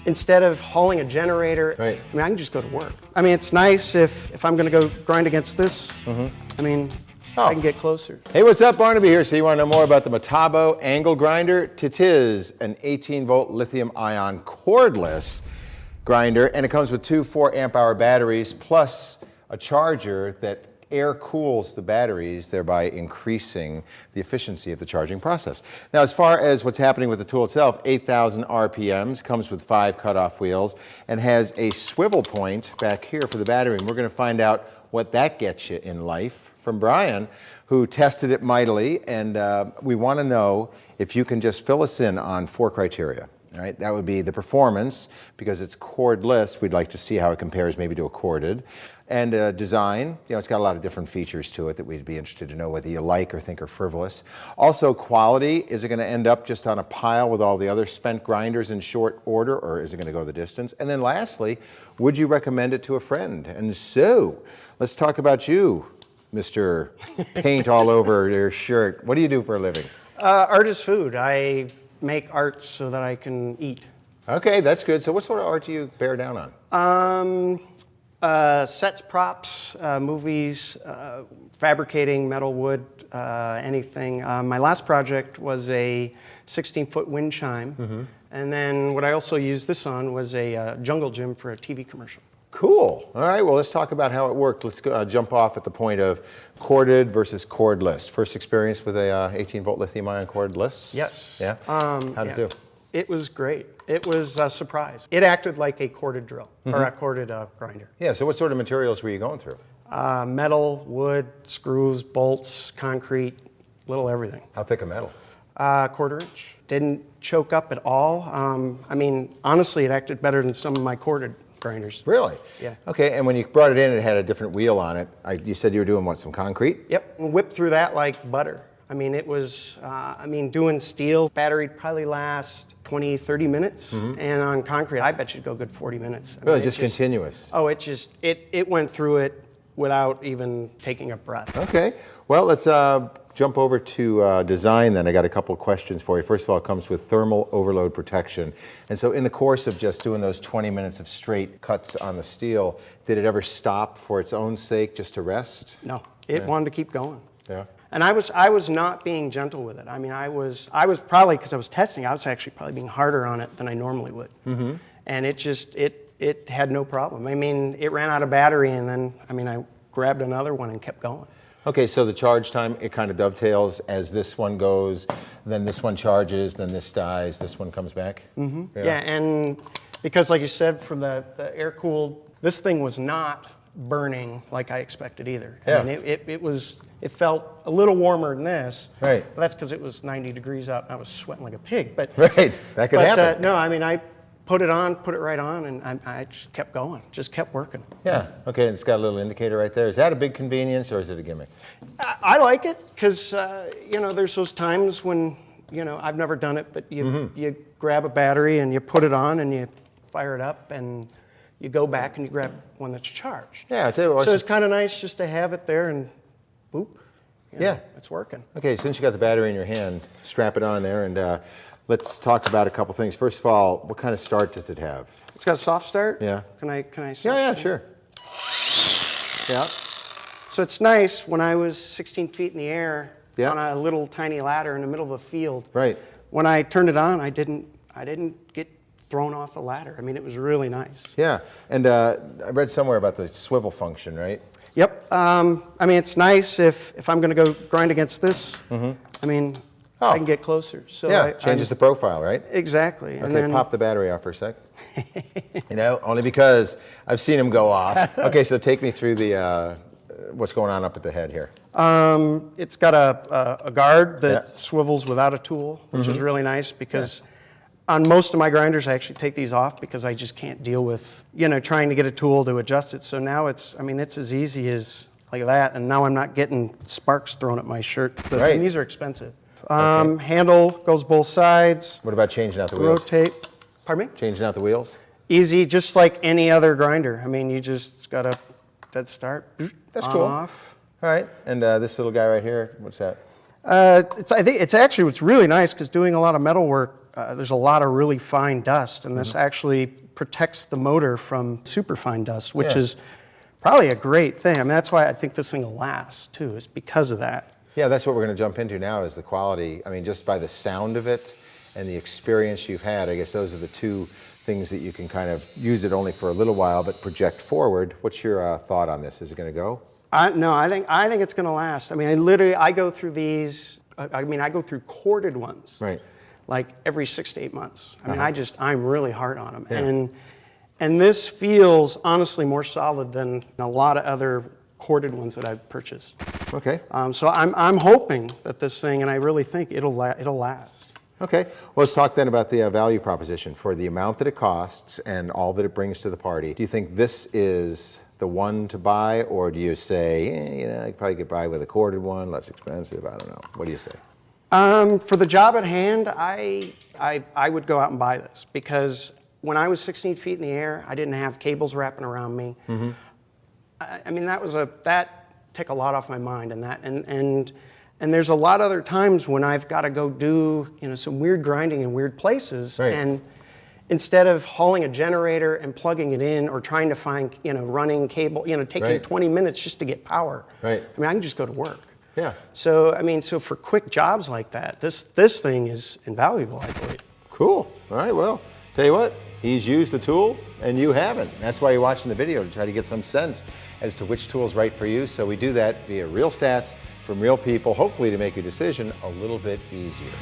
Instead of hauling a generator, Right. I mean, I can just go to work. I mean, it's nice if I'm going to go grind against this. I mean, I can get closer. Hey, what's up? Barnaby here. So you want to know more about the Metabo angle grinder? Tis an 18-volt lithium-ion cordless grinder, and it comes with two 4-amp-hour batteries plus a charger that air cools the batteries, thereby increasing the efficiency of the charging process. Now, as far as what's happening with the tool itself, 8,000 RPMs, comes with 5 cutoff wheels, and has a swivel point back here for the battery. And we're going to find out what that gets you in life from Brian, who tested it mightily, and we want to know if you can just fill us in on 4 criteria. All right, that would be the performance, because it's cordless. We'd like to see how it compares maybe to a corded. And design, you know, it's got a lot of different features to it that we'd be interested to know whether you like or think are frivolous. Also quality, is it going to end up just on a pile with all the other spent grinders in short order, or is it going to go the distance? And then lastly, would you recommend it to a friend? And so, let's talk about you, Mr. Paint all over your shirt. What do you do for a living? Art is food. I make art so that I can eat. Okay, that's good. So what sort of art do you bear down on? Sets, props, movies, fabricating metal, wood, anything. My last project was a 16-foot wind chime. And then what I also used this on was a jungle gym for a TV commercial. Cool. All right, well, let's talk about how it worked. Let's go, jump off at the point of corded versus cordless. First experience with a 18-volt lithium-ion cordless? Yes. Yeah? How'd it do? It was great. It was a surprise. It acted like a corded drill, or a corded grinder. Yeah, so what sort of materials were you going through? Metal, wood, screws, bolts, concrete, little everything. How thick a metal? 1/4 inch. Didn't choke up at all. I mean, honestly, it acted better than some of my corded grinders. Really? Yeah. Okay, and when you brought it in, it had a different wheel on it. You said you were doing, what, some concrete? Yep, and whipped through that like butter. I mean, it was, doing steel, battery probably last 20, 30 minutes. And on concrete, I bet you'd go good 40 minutes. I Really, mean, just continuous? Oh, it went through it without even taking a breath. Okay, well, let's jump over to design then. I got a couple of questions for you. First of all, it comes with thermal overload protection. And so in the course of just doing those 20 minutes of straight cuts on the steel, did it ever stop for its own sake just to rest? No, it wanted to keep going. Yeah. And I was not being gentle with it. I mean, I was probably, because I was testing, I was actually probably being harder on it than I normally would. And it had no problem. I mean, it ran out of battery, and then, I grabbed another one and kept going. Okay, so the charge time, it kind of dovetails as this one goes, then this one charges, then this dies, this one comes back? Yeah, and because like you said, for the air-cooled, this thing was not burning like I expected either. Yeah. I mean, it felt a little warmer than this. Right. But that's because it was 90 degrees out and I was sweating like a pig. But Right, that could happen. No, I put it right on, and I just kept going, just kept working. Yeah, okay, it's got a little indicator right there. Is that a big convenience, or is it a gimmick? I like it because, there's those times when, I've never done it, but you grab a battery and you put it on and you fire it up and you go back and you grab one that's charged. Yeah, I tell you what. So it's kind of nice just to have it there and boop, it's working. Okay, since you got the battery in your hand, strap it on there, and let's talk about a couple things. First of all, what kind of start does it have? It's got a soft start. Yeah. Can I start? Yeah, sure. Yeah. So it's nice when I was 16 feet in the air Yeah. on a little tiny ladder in the middle of a field. Right. When I turned it on, I didn't get thrown off the ladder. I mean, it was really nice. Yeah, and I read somewhere about the swivel function, right? Yep. It's nice if I'm going to go grind against this. I can get closer. So Yeah, changes the profile, right? Exactly. Okay, And then, pop the battery off for a sec. Only because I've seen them go off. Okay, so take me through the what's going on up at the head here. It's got a guard that swivels without a tool, which is really nice because on most of my grinders, I actually take these off because I just can't deal with, trying to get a tool to adjust it. So now it's as easy as like that. And now I'm not getting sparks thrown at my shirt. Right. And these are expensive. Handle goes both sides. What about changing out the wheels? Rotate. Pardon me? Changing out the wheels? Easy, just like any other grinder. You just got a dead start. That's cool. Off. All right, and this little guy right here, what's that? I think it's actually what's really nice because doing a lot of metal work, there's a lot of really fine dust, and this actually protects the motor from superfine dust, which is probably a great thing. I mean, that's why I think this thing will last too, is because of that. Yeah, that's what we're going to jump into now is the quality. I mean, just by the sound of it and the experience you've had, I guess those are the two things that you can kind of use it only for a little while, but project forward. What's your thought on this? Is it going to go? No, I think it's going to last. I mean, I go through these. I mean, I go through corded ones, Right. like every 6 to 8 months. I mean, I'm really hard on them, Yeah. and this feels honestly more solid than a lot of other corded ones that I've purchased. Okay. So I'm hoping that this thing, and I really think it'll last. Okay. Well, let's talk then about the value proposition for the amount that it costs and all that it brings to the party. Do you think this is the one to buy, or do you say, I probably could buy with a corded one, less expensive? I don't know. What do you say? For the job at hand, I would go out and buy this, because when I was 16 feet in the air, I didn't have cables wrapping around me. I mean, that took a lot off my mind, and there's a lot of other times when I've got to go do some weird grinding in weird places, Right. and instead of hauling a generator and plugging it in or trying to find running cable, taking Right. 20 minutes just to get power. Right. I mean, I can just go to work. Yeah. So I mean, for quick jobs like that, this thing is invaluable, I believe. Cool. All right. Well, tell you what, he's used the tool and you haven't. That's why you're watching the video, to try to get some sense as to which tool is right for you. So we do that via real stats from real people, hopefully to make your decision a little bit easier.